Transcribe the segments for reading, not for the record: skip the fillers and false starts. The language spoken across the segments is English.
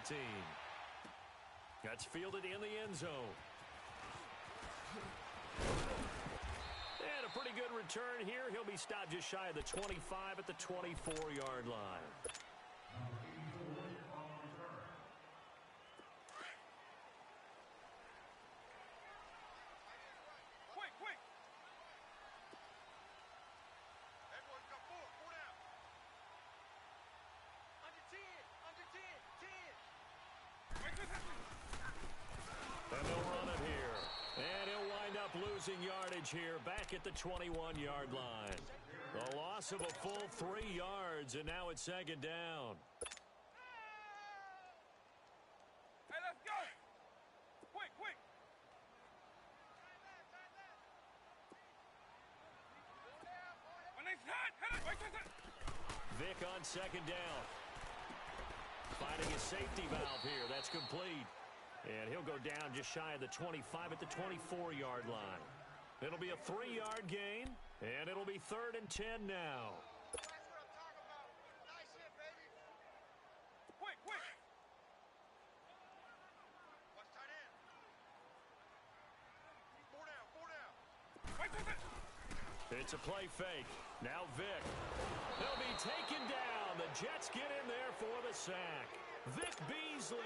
15. That's fielded in the end zone. And a pretty good return here. He'll be stopped just shy of the 25 at the 24-yard line. Quick. Everyone come forward. 4 down. Under 10. And they'll run it here. And he'll wind up losing yardage here back at the 21-yard line. The loss of a full 3 yards, and now it's second down. Hey, let's go. Quick. When they hit it. Vic on second down. Finding his safety valve here. That's complete. And he'll go down just shy of the 25 at the 24-yard line. It'll be a 3-yard gain, and it'll be 3rd and 10 now. That's what I'm talking about. Nice hit, baby. Quick. Watch tight end. 4 down. It's a play fake. Now Vic. He'll be taken down. The Jets get in there for the sack. Vic Beasley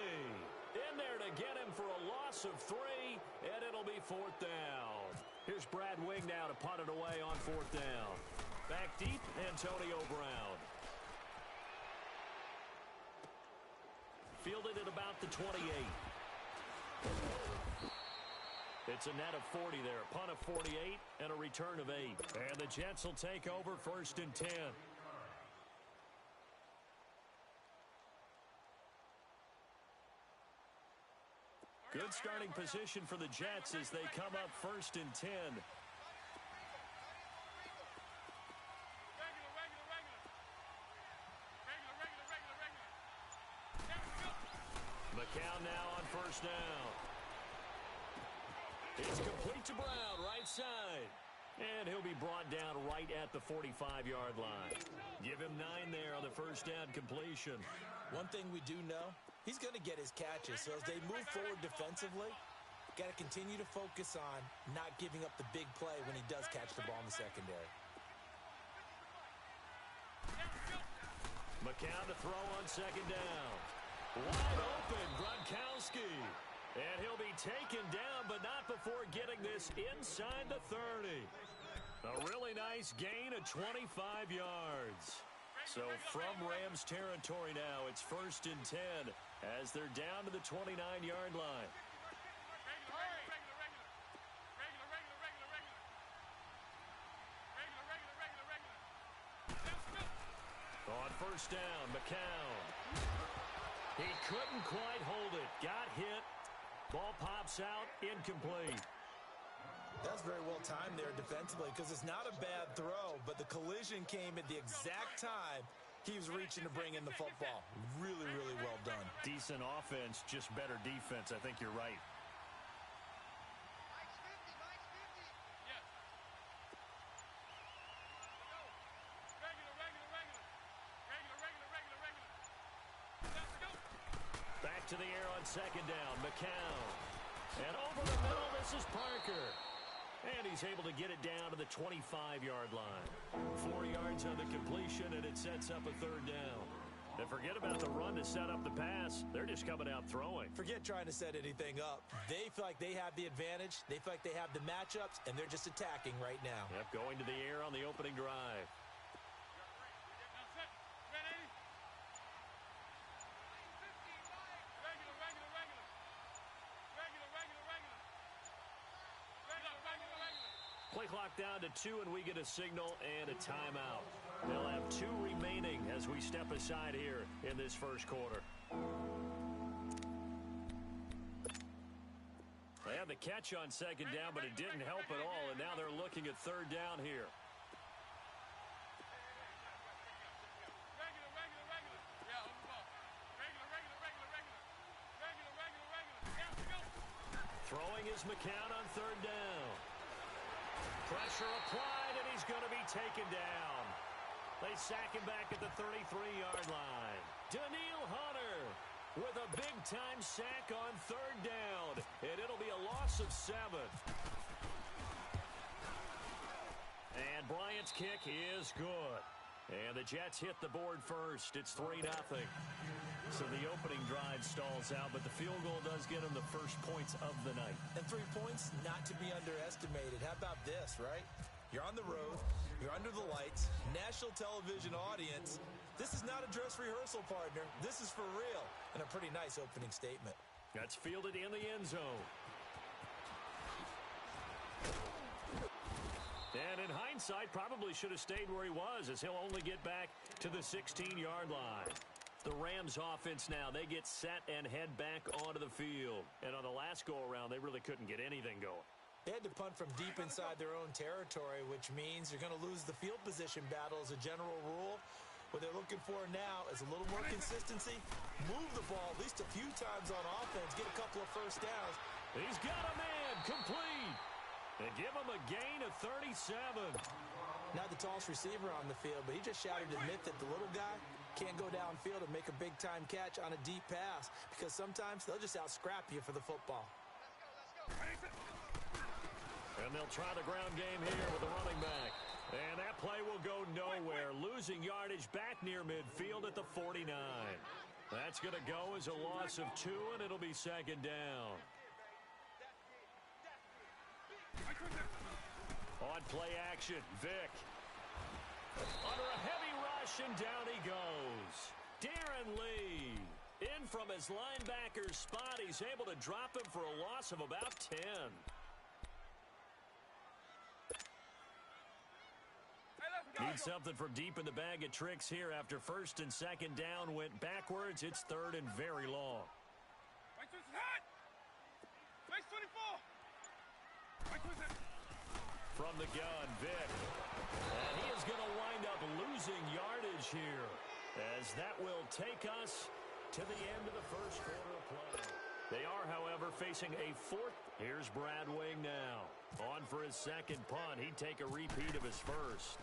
in there to get him for a loss of 3, and it'll be 4th down. Here's Brad Wing now to punt it away on 4th down. Back deep, Antonio Brown. Fielded at about the 28. It's a net of 40 there, a punt of 48, and a return of 8. And the Jets will take over 1st and 10. Good starting position for the Jets as they come up 1st and 10. McCown now on 1st down. It's complete to Brown, right side. And he'll be brought down right at the 45-yard line. Give him 9 there on the 1st down completion. One thing we do know, he's going to get his catches. So as they move forward defensively, got to continue to focus on not giving up the big play when he does catch the ball in the secondary. McCown to throw on 2nd down. Wide open, Gronkowski. And he'll be taken down, but not before getting this inside the 30. A really nice gain of 25 yards. So from Rams territory now, it's 1st and 10 as they're down to the 29-yard line. On 1st down, McCown. He couldn't quite hold it. Got hit. Ball pops out, incomplete. That's very well timed there defensively because it's not a bad throw, but the collision came at the exact time he was reaching to bring in the football. Really, really well done. Decent offense, just better defense. I think you're right. Back to the air on 2nd down. McCown. And over the middle, this is Parker. And he's able to get it down to the 25-yard line. 4 yards on the completion, and it sets up a 3rd down. And forget about the run to set up the pass. They're just coming out throwing. Forget trying to set anything up. They feel like they have the advantage. They feel like they have the matchups, and they're just attacking right now. Yep, going to the air on the opening drive. Play clock down to 2, and we get a signal and a timeout. They'll have 2 remaining as we step aside here in this 1st quarter. They had the catch on 2nd down, but it didn't help at all, and now they're looking at 3rd down here. Throwing is McCown on 3rd down. Pressure applied, and he's going to be taken down. They sack him back at the 33-yard line. Daniil Hunter with a big-time sack on third down, and it'll be a loss of 7. And Bryant's kick is good. And the Jets hit the board first. It's 3-0. So the opening drive stalls out, but the field goal does get them the first points of the night. And 3 points, not to be underestimated. How about this, right? You're on the road. You're under the lights. National television audience. This is not a dress rehearsal, partner. This is for real. And a pretty nice opening statement. That's fielded in the end zone. And in hindsight, probably should have stayed where he was, as he'll only get back to the 16-yard line. The Rams offense now, they get set and head back onto the field. And on the last go-around, they really couldn't get anything going. They had to punt from deep inside their own territory, which means you're going to lose the field position battle as a general rule. What they're looking for now is a little more consistency. Move the ball at least a few times on offense. Get a couple of first downs. He's got a man complete. They give him a gain of 37. Not the tallest receiver on the field, but he just shouted to admit that the little guy can't go downfield and make a big-time catch on a deep pass because sometimes they'll just out-scrap you for the football. And they'll try the ground game here with the running back. And that play will go nowhere. Losing yardage back near midfield at the 49. That's going to go as a loss of 2, and it'll be second down. On play action, Vick. Under a heavy rush, and down he goes. Darren Lee. In from his linebacker's spot. He's able to drop him for a loss of about 10. Need something from deep in the bag of tricks here after first and second down went backwards. It's third and very long. From the gun, Vick. And he is going to wind up losing yardage here, as that will take us to the end of the first quarter of play. They are, however, facing a fourth. Here's Brad Wing now. On for his second punt. He'd take a repeat of his first.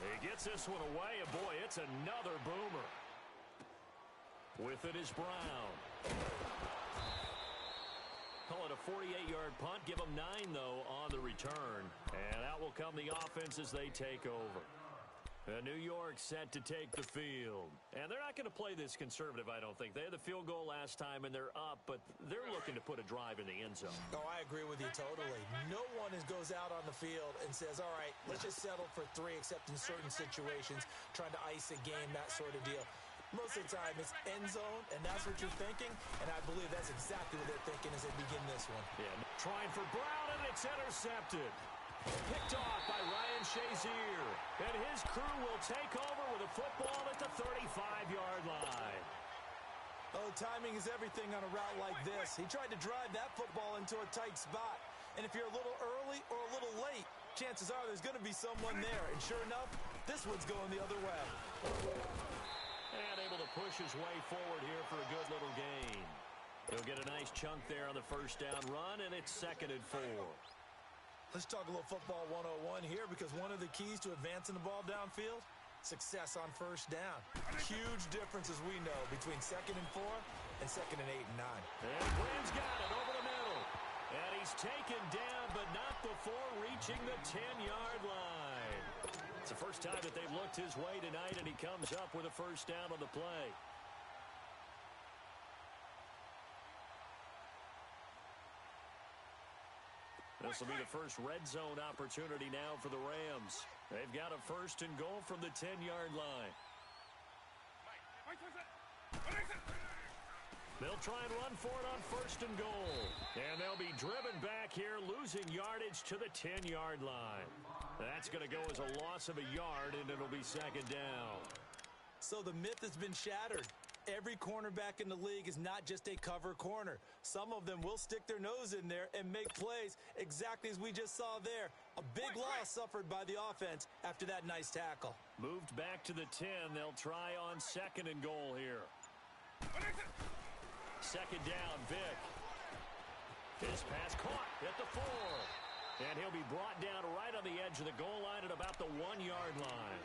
He gets this one away, and boy, it's another boomer. With it is Brown. Call it a 48-yard punt. Give them 9, though, on the return. And out will come the offense as they take over. New York set to take the field. And they're not going to play this conservative, I don't think. They had the field goal last time, and they're up, but they're looking to put a drive in the end zone. Oh, I agree with you totally. No one goes out on the field and says, all right, let's just settle for 3, except in certain situations, trying to ice a game, that sort of deal. Most of the time, it's end zone, and that's what you're thinking, and I believe that's exactly what they're thinking as they begin this one. Yeah, trying for Brown, and it's intercepted. Picked off by Ryan Shazier, and his crew will take over with a football at the 35-yard line. Oh, timing is everything on a route like this. He tried to drive that football into a tight spot, and if you're a little early or a little late, chances are there's going to be someone there, and sure enough, this one's going the other way. And able to push his way forward here for a good little gain. He'll get a nice chunk there on the first down run, and it's 2nd and 4. Let's talk a little football 101 here, because one of the keys to advancing the ball downfield, success on first down. Huge difference, as we know, between 2nd and 4 and 2nd and 8 and 9. And Graham's got it over the middle. And he's taken down, but not before reaching the 10-yard line. It's the first time that they've looked his way tonight, and he comes up with a first down on the play. This will be the first red zone opportunity now for the Rams. They've got a 1st and goal from the 10-yard line. They'll try and run for it on 1st and goal. And they'll be driven back here, losing yardage to the 10-yard line. That's going to go as a loss of a yard, and it'll be 2nd down. So the myth has been shattered. Every cornerback in the league is not just a cover corner. Some of them will stick their nose in there and make plays exactly as we just saw there. A big loss suffered by the offense after that nice tackle. Moved back to the 10. They'll try on 2nd and goal here. 2nd down, Vick. His pass caught at the 4. And he'll be brought down right on the edge of the goal line at about the 1-yard line.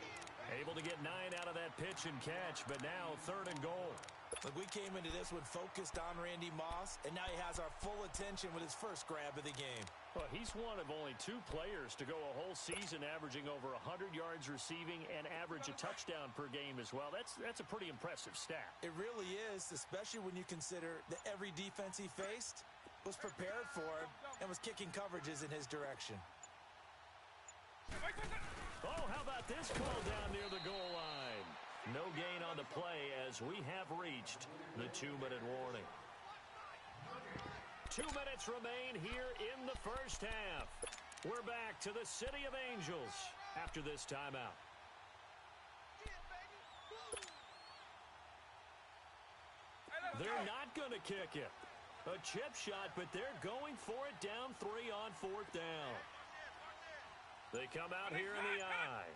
Able to get 9 out of that pitch and catch, but now 3rd and goal. Look, we came into this one focused on Randy Moss, and now he has our full attention with his first grab of the game. Well, he's one of only 2 players to go a whole season averaging over 100 yards receiving and average a touchdown per game as well. That's a pretty impressive stat. It really is, especially when you consider that every defense he faced was prepared for him and was kicking coverages in his direction. Oh, how about this call down near the goal line? No gain on the play as we have reached the 2-minute warning. 2 minutes remain here in the first half. We're back to the City of Angels after this timeout. They're not going to kick it. A chip shot, but they're going for it down 3 on 4th down. They come out here in the eye.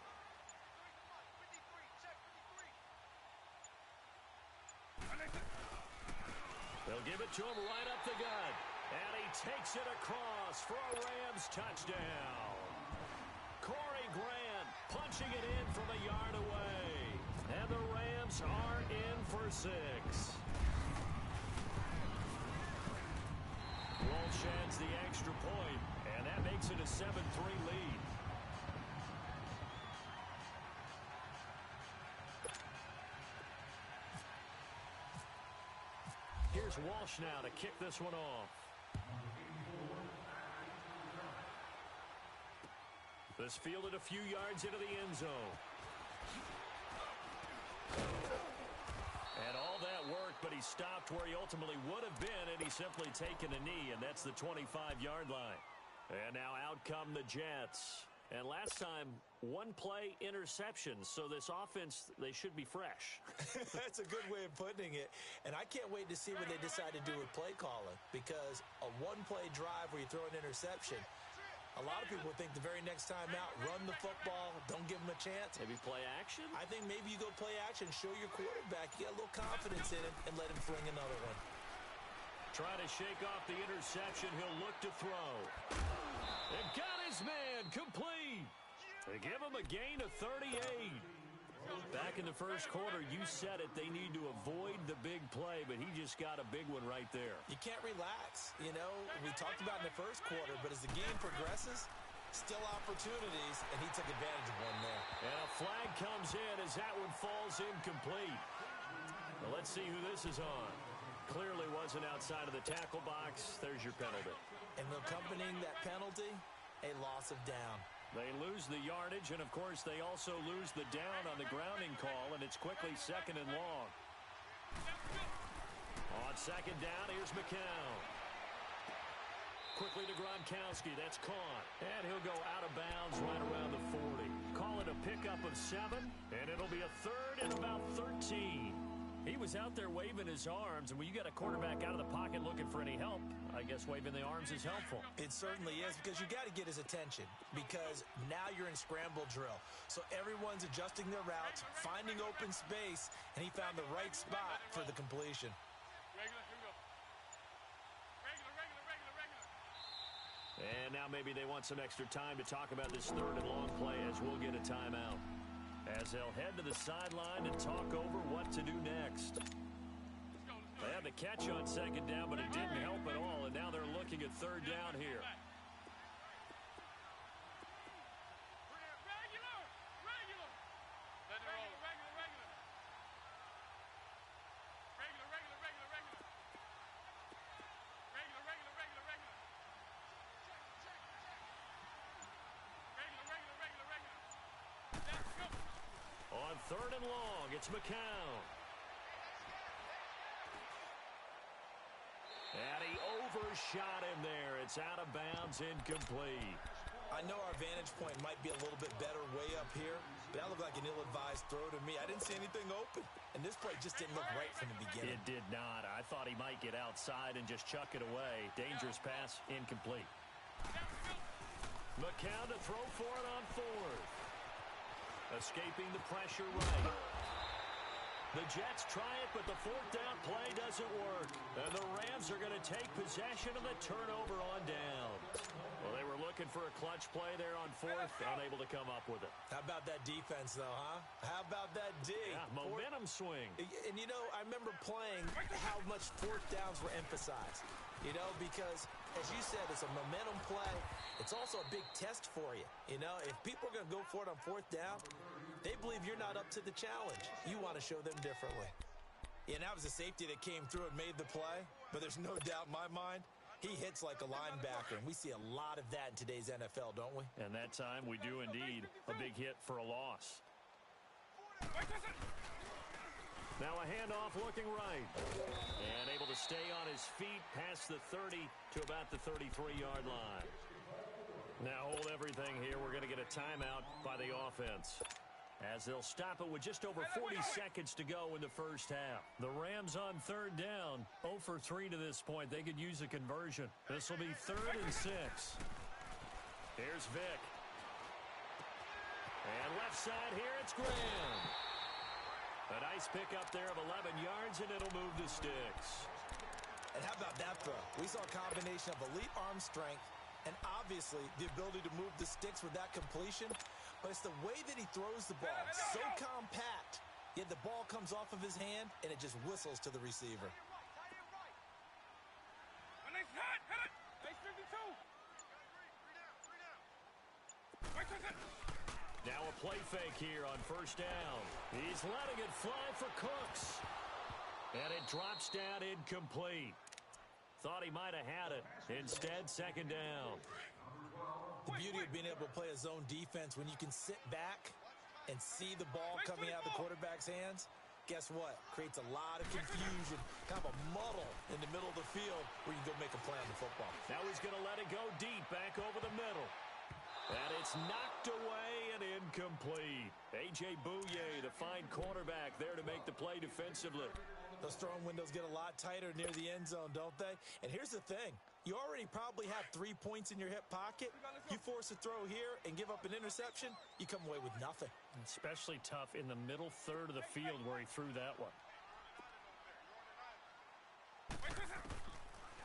They'll give it to him right up the gut. And he takes it across for a Rams touchdown. Corey Grant punching it in from a yard away. And the Rams are in for 6. Walsh adds the extra point, and that makes it a 7-3 lead. Here's Walsh now to kick this one off. This fielded a few yards into the end zone. And all that work, but he stopped where he ultimately would have been, and he's simply taken a knee, and that's the 25-yard line. And now out come the Jets. And last time, 1-play interceptions, so this offense, they should be fresh. That's a good way of putting it. And I can't wait to see what they decide to do with play calling, because a 1-play drive where you throw an interception, a lot of people think the very next time out, run the football, don't give them a chance. Maybe play action? I think maybe you go play action, show your quarterback, you got a little confidence in him, and let him fling another one. Trying to shake off the interception, he'll look to throw. And got his man complete. They give him a gain of 38. Back in the first quarter, you said it, they need to avoid the big play, but he just got a big one right there. You can't relax. You know, we talked about in the first quarter, but as the game progresses, still opportunities, and he took advantage of one there. And a flag comes in as that one falls incomplete. Well, let's see who this is on. Clearly wasn't outside of the tackle box. There's your penalty. And accompanying that penalty, a loss of down. They lose the yardage, and, of course, they also lose the down on the grounding call, and it's quickly 2nd and long. On 2nd down, here's McCown. Quickly to Gronkowski. That's caught. And he'll go out of bounds right around the 40. Call it a pickup of 7, and it'll be a 3rd and about 13. He was out there waving his arms, and when you got a quarterback out of the pocket looking for any help, I guess waving the arms is helpful. It certainly is, because you got to get his attention, because now you're in scramble drill. So everyone's adjusting their routes, finding open space, and he found the right spot for the completion. And now maybe they want some extra time to talk about this 3rd and long play as we'll get a timeout. As they'll head to the sideline and talk over what to do next. They had the catch on 2nd down, but it didn't help at all, and now they're looking at 3rd down here. On 3rd and long, it's McCown. And he overshot him there. It's out of bounds, incomplete. I know our vantage point might be a little bit better way up here, but that looked like an ill-advised throw to me. I didn't see anything open, and this play just didn't look right from the beginning. It did not. I thought he might get outside and just chuck it away. Dangerous pass, incomplete. McCown to throw for it on 4th. Escaping the pressure right. The Jets try it, but the 4th down play doesn't work. And the Rams are going to take possession of the turnover on down. Well, they were looking looking for a clutch play there on fourth, unable to come up with it. How about that defense, though, huh? How about that D? Yeah, momentum swing. And, you know, I remember playing how much fourth downs were emphasized, you know, because, as you said, it's a momentum play. It's also a big test for you. You know, if people are going to go for it on fourth down, they believe you're not up to the challenge. You want to show them differently. Yeah, and that was a safety that came through and made the play, but there's no doubt in my mind, he hits like a linebacker, and we see a lot of that in today's NFL, don't we? And that time, we do indeed a big hit for a loss. Now a handoff looking right. And able to stay on his feet past the 30 to about the 33-yard line. Now hold everything here. We're going to get a timeout by the offense, as they'll stop it with just over 40 seconds to go in the first half. The Rams on third down, 0 for 3 to this point. They could use a conversion. This will be 3rd and 6. Here's Vick. And left side here, it's Graham. A nice pickup there of 11 yards, and it'll move the sticks. And how about that throw? We saw a combination of elite arm strength and obviously the ability to move the sticks with that completion. But it's the way that he throws the ball. So compact, yet the ball comes off of his hand, and it just whistles to the receiver. Now a play fake here on first down. He's letting it fly for Cooks. And it drops down incomplete. Thought he might have had it. Instead, second down. The beauty of being able to play a zone defense when you can sit back and see the ball coming out of the quarterback's hands, guess what? Creates a lot of confusion, kind of a muddle in the middle of the field where you can go make a play on the football. Now he's going to let it go deep back over the middle. And it's knocked away and incomplete. A.J. Bouye, the fine cornerback, there to make the play defensively. Those throwing windows get a lot tighter near the end zone, don't they? And here's the thing. You already probably have 3 points in your hip pocket. You force a throw here and give up an interception, you come away with nothing. Especially tough in the middle third of the field where he threw that one.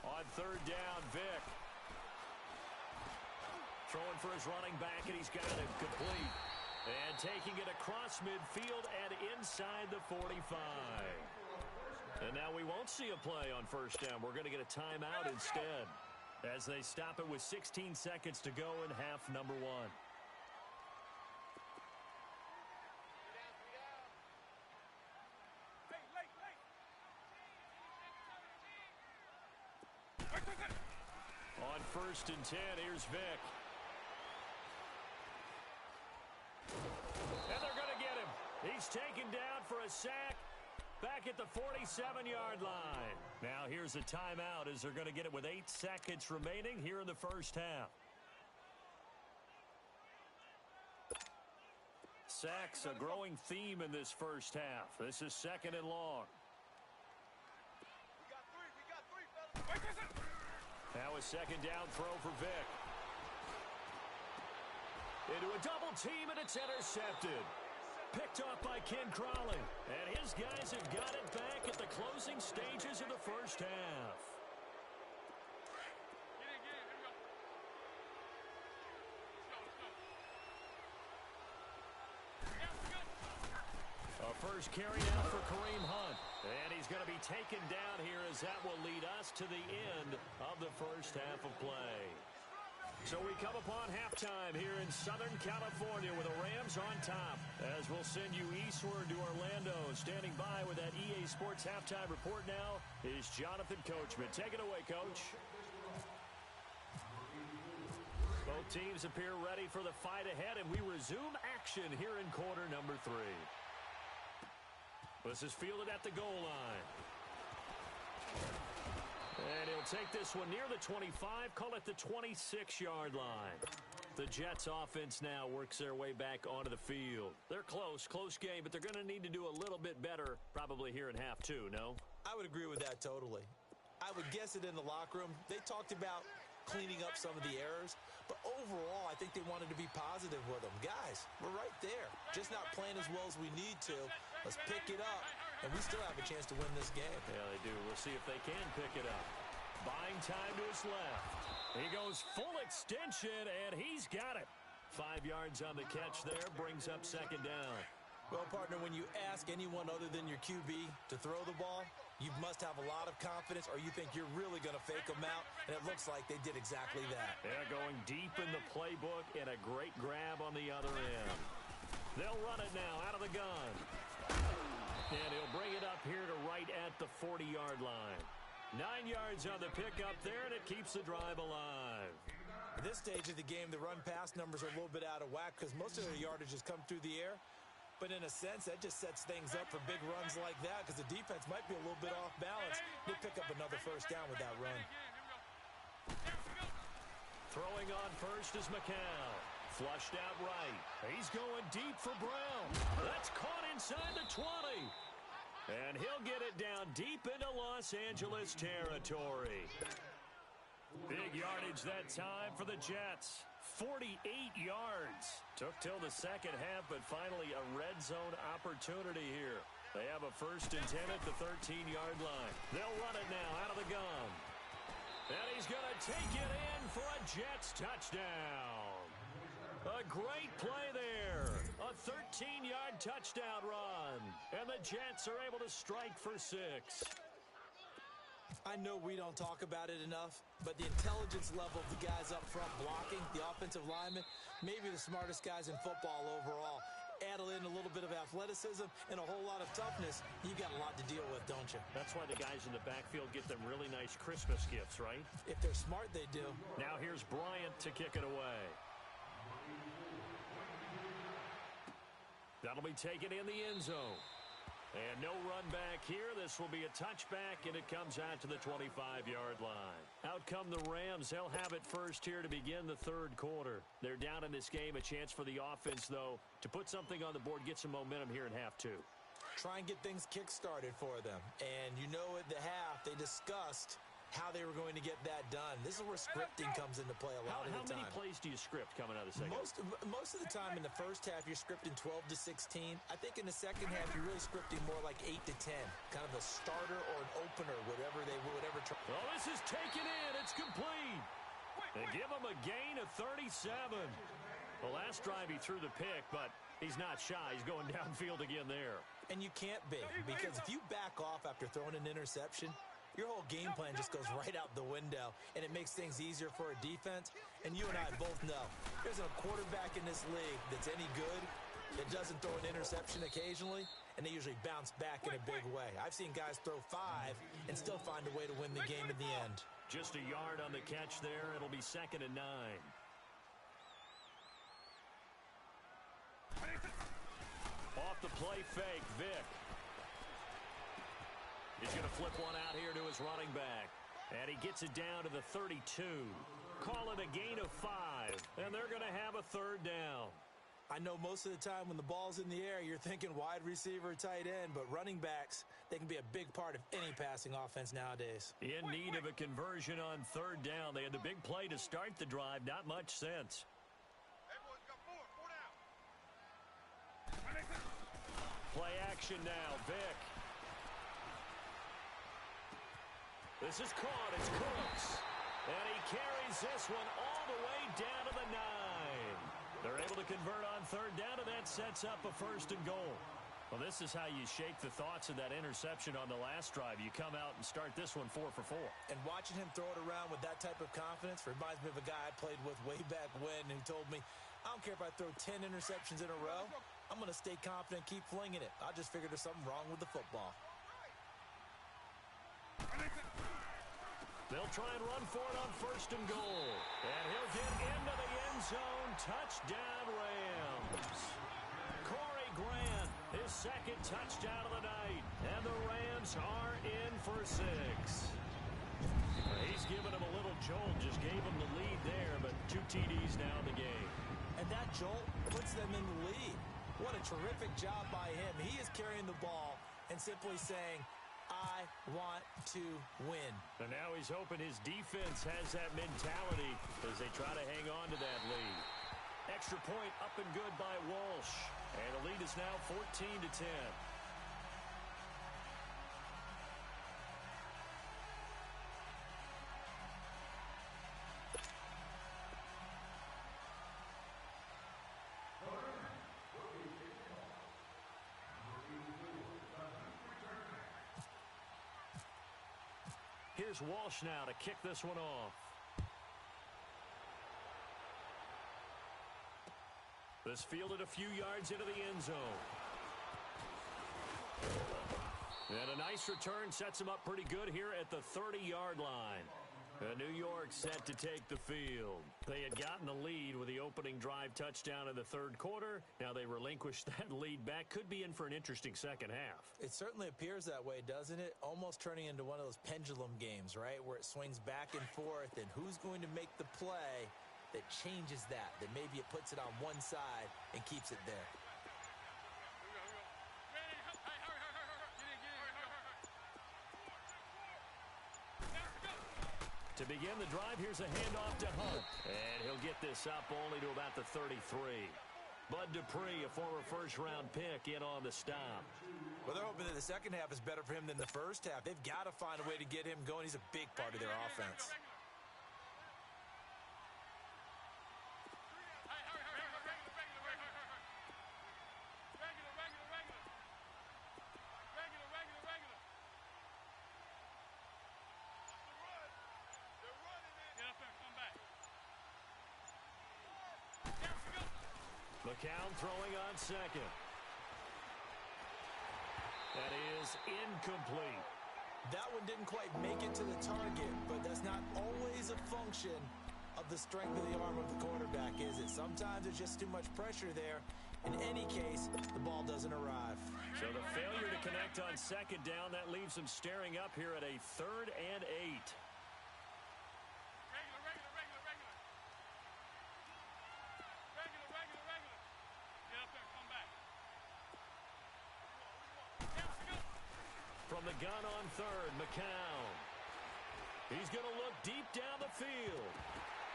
On third down, Vick. Throwing for his running back, and he's got it complete. And taking it across midfield and inside the 45. And now we won't see a play on first down. We're going to get a timeout instead, as they stop it with 16 seconds to go in half number 1. On 1st and 10, here's Vick. And they're going to get him. He's taken down for a sack back at the 47-yard line. Now here's a timeout, as they're going to get it with 8 seconds remaining here in the first half. Sacks, a growing theme in this first half. This is 2nd and long. We got 3, fellas. Now a 2nd down throw for Vick. Into a double team, and it's intercepted. Picked off by Ken Crawley. And his guys have got it back at the closing stages of the first half. Get in, here we go. Let's go. A first carry out for Kareem Hunt. And he's going to be taken down here, as that will lead us to the end of the first half of play. So we come upon halftime here in Southern California with the Rams on top, as we'll send you eastward to Orlando. Standing by with that EA Sports halftime report now is Jonathan Coachman. Take it away, Coach. Both teams appear ready for the fight ahead, and we resume action here in quarter number 3. This is fielded at the goal line. And he'll take this one near the 25, call it the 26-yard line. The Jets offense now works their way back onto the field. They're close game, but they're going to need to do a little bit better probably here in half 2, no? I would agree with that totally. I would guess it in the locker room. They talked about cleaning up some of the errors, but overall, I think they wanted to be positive with them. Guys, we're right there. Just not playing as well as we need to. Let's pick it up, and we still have a chance to win this game. Yeah, they do. We'll see if they can pick it up. Buying time to his left. He goes full extension, and he's got it. 5 yards on the catch there, brings up second down. Well, partner, when you ask anyone other than your QB to throw the ball, you must have a lot of confidence or you think you're really going to fake them out, and it looks like they did exactly that. They're going deep in the playbook and a great grab on the other end. They'll run it now out of the gun. And he'll bring it up here to right at the 40-yard line. 9 yards on the pickup there, and it keeps the drive alive. At this stage of the game, the run-pass numbers are a little bit out of whack because most of their yardage has come through the air. But in a sense, that just sets things up for big runs like that because the defense might be a little bit off balance. They pick up another first down with that run. Throwing on first is McCown. Flushed out right. He's going deep for Brown. That's caught inside the 20. And he'll get it down deep into Los Angeles territory. Big yardage that time for the Jets. 48 yards. Took till the second half, but finally a red zone opportunity here. They have a 1st and 10 at the 13-yard line. They'll run it now out of the gun. And he's going to take it in for a Jets touchdown. A great play there. A 13-yard touchdown run. And the Jets are able to strike for 6. I know we don't talk about it enough, but the intelligence level of the guys up front blocking, the offensive linemen, maybe the smartest guys in football overall. Add in a little bit of athleticism and a whole lot of toughness, you got a lot to deal with, don't you? That's why the guys in the backfield get them really nice Christmas gifts, right? If they're smart, they do. Now here's Bryant to kick it away. That'll be taken in the end zone. And no run back here. This will be a touchback, and it comes out to the 25-yard line. Out come the Rams. They'll have it first here to begin the third quarter. They're down in this game. A chance for the offense, though, to put something on the board, get some momentum here in half 2. Try and get things kick-started for them. And you know at the half, they discussed how they were going to get that done. This is where scripting comes into play a lot of the time. How many plays do you script coming out of the second? Most of the time in the first half, you're scripting 12 to 16. I think in the second half, you're really scripting more like 8 to 10. Kind of a starter or an opener, whatever try. Well, this is taken in. It's complete. They give him a gain of 37. The last drive, he threw the pick, but he's not shy. He's going downfield again there. And you can't be, because if you back off after throwing an interception, your whole game plan just goes right out the window, and it makes things easier for a defense. And you and I both know there's a quarterback in this league that's any good that doesn't throw an interception occasionally, and they usually bounce back in a big way. I've seen guys throw 5 and still find a way to win the game in the end. Just a yard on the catch there. It'll be 2nd and 9. Off the play fake, Vick. He's going to flip one out here to his running back. And he gets it down to the 32. Call it a gain of 5. And they're going to have a 3rd down. I know most of the time when the ball's in the air, you're thinking wide receiver, tight end. But running backs, they can be a big part of any passing offense nowadays. In need of a conversion on 3rd down. They had the big play to start the drive. Not much sense. Everyone's got 4 down. Play action now. Vick. This is caught. It's Cooks. And he carries this one all the way down to the 9. They're able to convert on 3rd down, and that sets up a 1st and goal. Well, this is how you shake the thoughts of that interception on the last drive. You come out and start this one 4 for 4. And watching him throw it around with that type of confidence reminds me of a guy I played with way back when who told me, I don't care if I throw 10 interceptions in a row. I'm going to stay confident, keep flinging it. I just figured there's something wrong with the football. They'll try and run for it on 1st and goal. And he'll get into the end zone. Touchdown, Rams. Corey Grant, his 2nd touchdown of the night. And the Rams are in for 6. He's given him a little jolt. Just gave him the lead there, but 2 TDs now in the game. And that jolt puts them in the lead. What a terrific job by him. He is carrying the ball and simply saying, I want to win. And now he's hoping his defense has that mentality as they try to hang on to that lead. Extra point up and good by Walsh. And the lead is now 14-10. Here's Walsh now to kick this one off. This fielded a few yards into the end zone. And a nice return sets him up pretty good here at the 30-yard line. New York set to take the field. They had gotten the lead with the opening drive touchdown in the third quarter. Now they relinquished that lead back. Could be in for an interesting second half. It certainly appears that way, doesn't it? Almost turning into one of those pendulum games, right, where it swings back and forth, and who's going to make the play that changes that maybe it puts it on one side and keeps it there. To begin the drive, here's a handoff to Hunt. And he'll get this up only to about the 33. Bud Dupree, a former first-round pick, in on the stop. Well, they're hoping that the second half is better for him than the first half. They've got to find a way to get him going. He's a big part of their offense. McCown throwing on second. That is incomplete. That one didn't quite make it to the target, but that's not always a function of the strength of the arm of the quarterback, is it? Sometimes there's just too much pressure there. In any case, the ball doesn't arrive. So the failure to connect on second down, that leaves them staring up here at a 3rd and 8. From the gun on third, McCown. He's going to look deep down the field.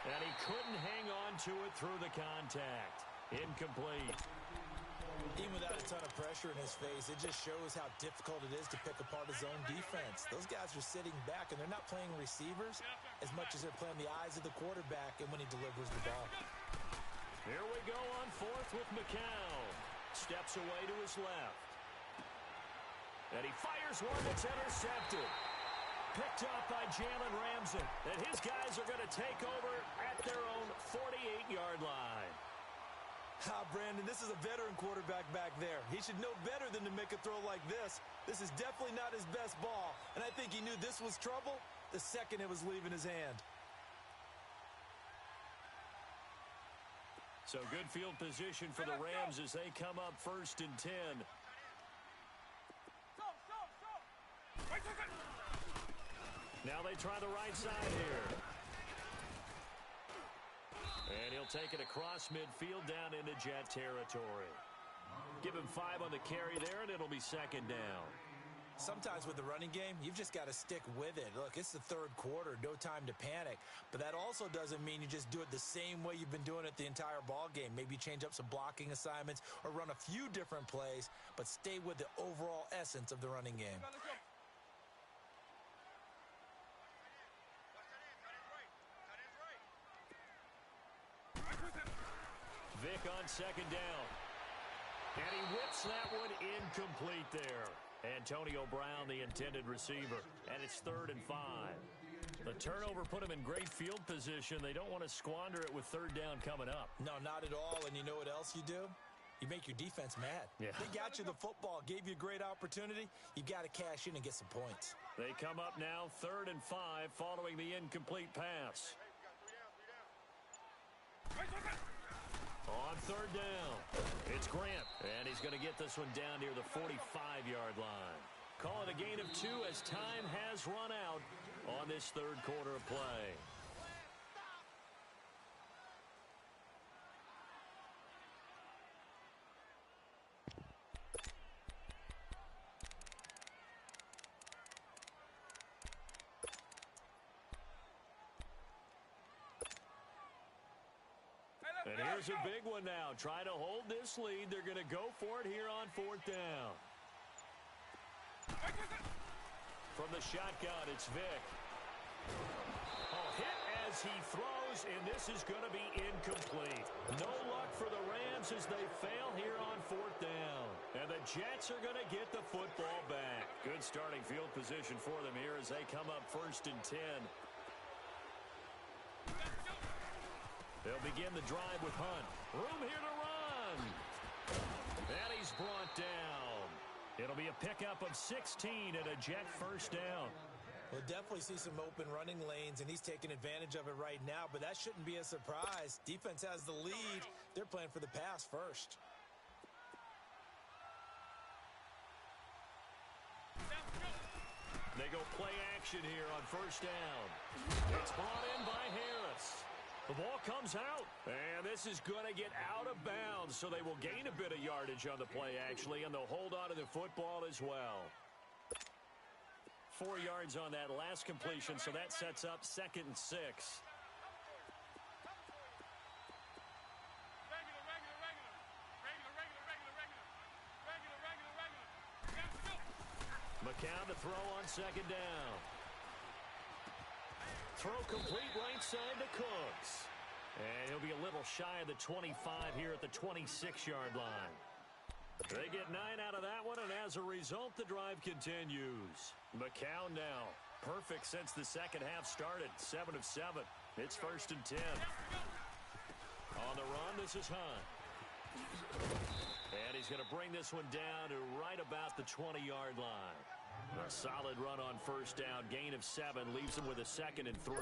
And he couldn't hang on to it through the contact. Incomplete. Even without a ton of pressure in his face, it just shows how difficult it is to pick apart his own defense. Those guys are sitting back, and they're not playing receivers as much as they're playing the eyes of the quarterback and when he delivers the ball. Here we go on fourth with McCown. Steps away to his left. And he fires one that's intercepted. Picked up by Jalen Ramsey. And his guys are going to take over at their own 48-yard line. Brandon, this is a veteran quarterback back there. He should know better than to make a throw like this. This is definitely not his best ball. And I think he knew this was trouble the second it was leaving his hand. So good field position for the Rams as they come up 1st and 10. Now they try the right side here. And he'll take it across midfield down into Jet territory. Give him 5 on the carry there, and it'll be 2nd down. Sometimes with the running game, you've just got to stick with it. Look, it's the 3rd quarter, no time to panic. But that also doesn't mean you just do it the same way you've been doing it the entire ball game. Maybe change up some blocking assignments or run a few different plays, but stay with the overall essence of the running game. Vick on 2nd down. And he whips that one incomplete there. Antonio Brown, the intended receiver. And it's 3rd and 5. The turnover put him in great field position. They don't want to squander it with 3rd down coming up. No, not at all. And you know what else you do? You make your defense mad. Yeah. They got you the football, gave you a great opportunity. You got to cash in and get some points. They come up now 3rd and 5 following the incomplete pass. On 3rd down, it's Grant, and he's going to get this one down near the 45-yard line. Call it a gain of 2 as time has run out on this 3rd quarter of play. And here's a big one now. Trying to hold this lead. They're going to go for it here on 4th down. From the shotgun, it's Vick. Oh, hit as as he throws, and this is going to be incomplete. No luck for the Rams as they fail here on 4th down. And the Jets are going to get the football back. Good starting field position for them here as they come up 1st and 10. They'll begin the drive with Hunt. Room here to run. And he's brought down. It'll be a pickup of 16 and a Jet 1st down. We'll definitely see some open running lanes, and he's taking advantage of it right now, but that shouldn't be a surprise. Defense has the lead. They're playing for the pass first. They go play action here on 1st down. It's brought in by Harris. The ball comes out, and this is going to get out of bounds, so they will gain a bit of yardage on the play, actually, and they'll hold on to the football as well. 4 yards on that last completion, so that sets up 2nd and 6. McCown to throw on 2nd down. Throw complete right side to Cooks. And he'll be a little shy of the 25 here at the 26-yard line. They get 9 out of that one, and as a result, the drive continues. McCown now. Perfect since the second half started. 7 of 7. It's 1st and 10. On the run, this is Hunt. And he's going to bring this one down to right about the 20-yard line. A solid run on 1st down. Gain of 7 leaves him with a 2nd and 3.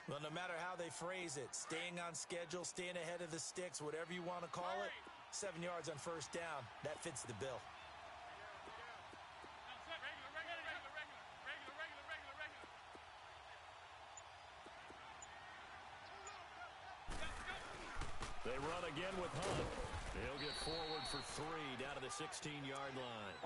Well, no matter how they phrase it, staying on schedule, staying ahead of the sticks, whatever you want to call it, 7 yards on 1st down, that fits the bill. They run again with Hunt. He'll get forward for 3 down to the 16-yard line.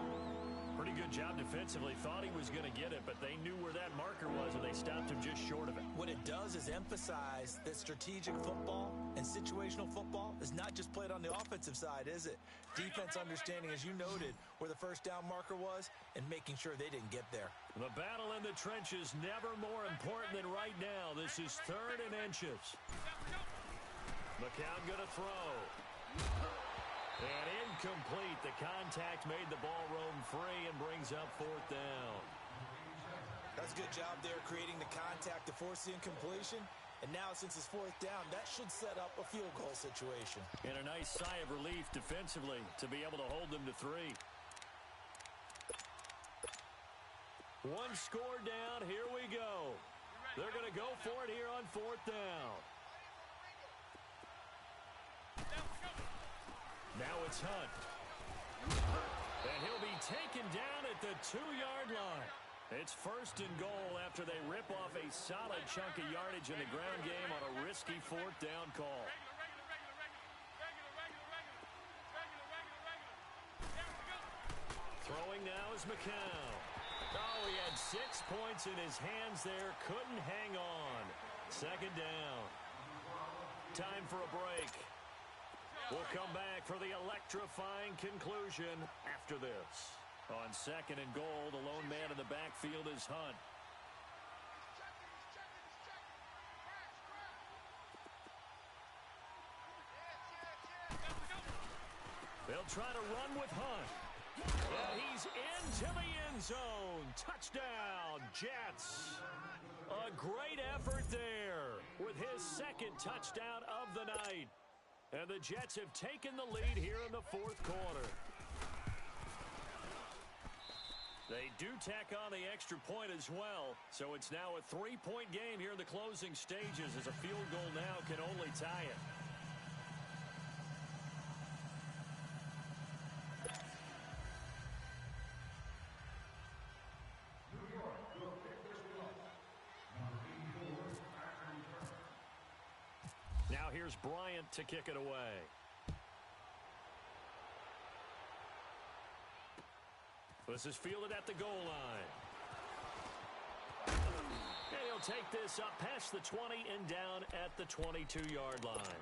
Pretty good job defensively. Thought he was going to get it, but they knew where that marker was, and they stopped him just short of it. What it does is emphasize that strategic football and situational football is not just played on the offensive side, is it? Defense understanding, as you noted, where the 1st down marker was and making sure they didn't get there. The battle in the trenches never more important than right now. This is 3rd and inches. McCown going to throw. And incomplete. The contact made the ball roam free and brings up 4th down. That's a good job there creating the contact to force the incompletion. And now since it's 4th down, that should set up a field goal situation. And a nice sigh of relief defensively to be able to hold them to 3. 1 score down. Here we go. They're going to go for it here on 4th down. Now it's Hunt. And he'll be taken down at the 2-yard line. It's 1st and goal after they rip off a solid chunk of yardage in the ground game on a risky 4th down call. Throwing now is McCown. Oh, he had 6 points in his hands there. Couldn't hang on. 2nd down. Time for a break. We'll come back for the electrifying conclusion after this. On 2nd and goal, the lone man in the backfield is Hunt. They'll try to run with Hunt. And he's into the end zone. Touchdown, Jets. A great effort there with his 2nd touchdown of the night. And the Jets have taken the lead here in the 4th quarter. They do tack on the extra point as well. So it's now a 3-point game here in the closing stages as a field goal now can only tie it. Now here's Bryant to kick it away. This is fielded at the goal line. And he'll take this up past the 20 and down at the 22-yard line.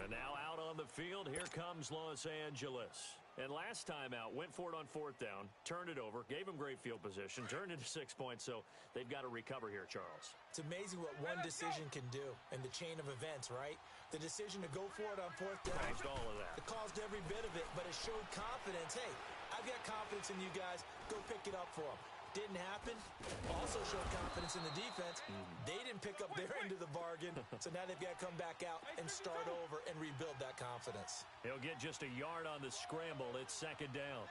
And now out on the field, here comes Los Angeles. And last time out, went for it on fourth down, turned it over, gave him great field position, turned into 6 points, so they've got to recover here, Charles. It's amazing what one decision can do in the chain of events, right? The decision to go for it on fourth down. Caused all of that. It caused every bit of it, but it showed confidence. Hey, I've got confidence in you guys. Go pick it up for them. Didn't happen. Also showed confidence in the defense. They didn't pick up their end of the bargain, so now they've got to come back out and start over and rebuild that confidence. He'll get just a yard on the scramble. It's second down.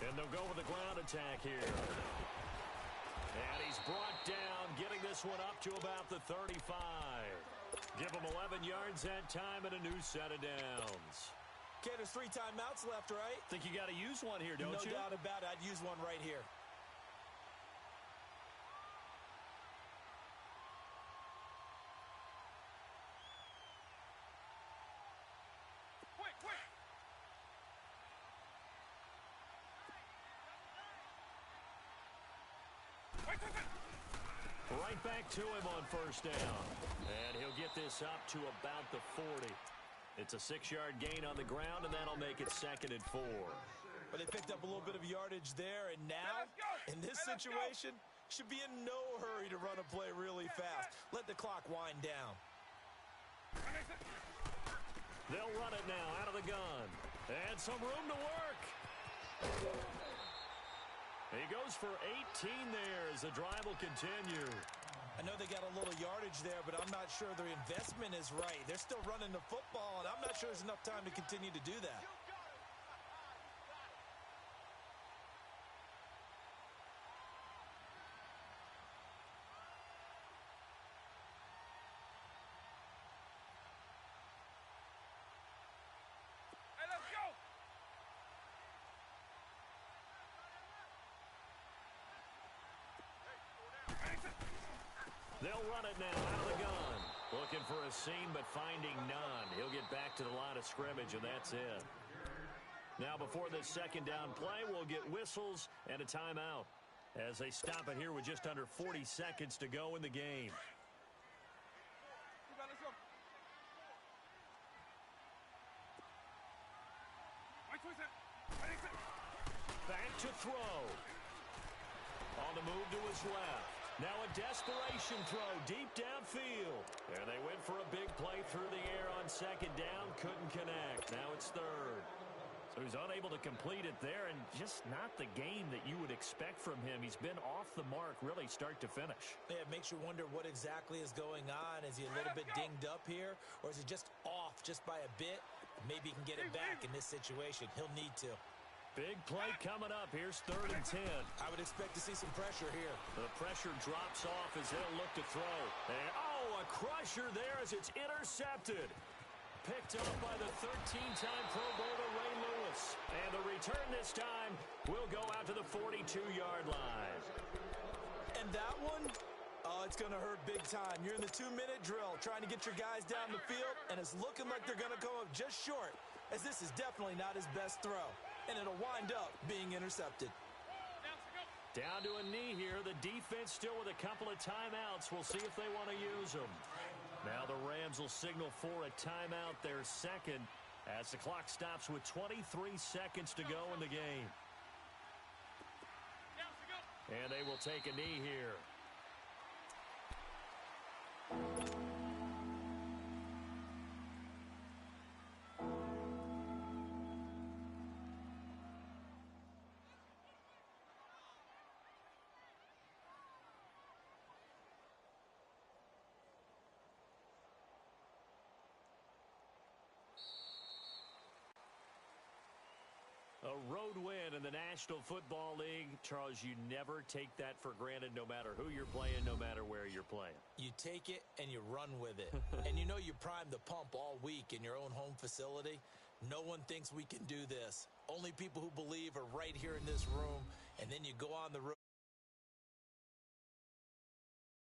And they'll go with the ground attack here. And he's brought down, getting this one up to about the 35. Give him 11 yards that time and a new set of downs. Okay, there's 3 timeouts left, right? Think you got to use one here, don't you? No doubt about it. I'd use one right here. Right back to him on first down. And he'll get this up to about the 40. It's a 6-yard gain on the ground, and that'll make it 2nd and 4. But they picked up a little bit of yardage there, and now, in this situation, should be in no hurry to run a play really fast. Let the clock wind down. They'll run it now out of the gun. And some room to work. He goes for 18 there as the drive will continue. I know they got a little yardage there, but I'm not sure their investment is right. They're still running the football, and I'm not sure there's enough time to continue to do that. They'll run it now out of the gun. Looking for a seam, but finding none. He'll get back to the line of scrimmage, and that's it. Now, before this second down play, we'll get whistles and a timeout as they stop it here with just under 40 seconds to go in the game. Back to throw. On the move to his left. Now a desperation throw deep downfield. And they went for a big play through the air on second down. Couldn't connect. Now it's third. So he's unable to complete it there, and just not the game that you would expect from him. He's been off the mark really start to finish. Yeah, it makes you wonder what exactly is going on. Is he a little bit dinged up here, or is he just off just by a bit? Maybe he can get it back in this situation. He'll need to. Big play coming up. Here's 3rd and 10. I would expect to see some pressure here. The pressure drops off as they'll look to throw. And, a crusher there as it's intercepted. Picked up by the 13-time Pro Bowler Ray Lewis. And the return this time will go out to the 42-yard line. And that one, it's going to hurt big time. You're in the 2-minute drill trying to get your guys down the field, and it's looking like they're going to come up just short, as this is definitely not his best throw. And it'll wind up being intercepted. Down to a knee here. The defense still with a couple of timeouts. We'll see if they want to use them. Now the Rams will signal for a timeout, their second, as the clock stops with 23 seconds to go in the game. And they will take a knee here. A road win in the National Football League. Charles, you never take that for granted no matter who you're playing, no matter where you're playing. You take it and you run with it. And you know you primed the pump all week in your own home facility. No one thinks we can do this. Only people who believe are right here in this room. And then you go on the road.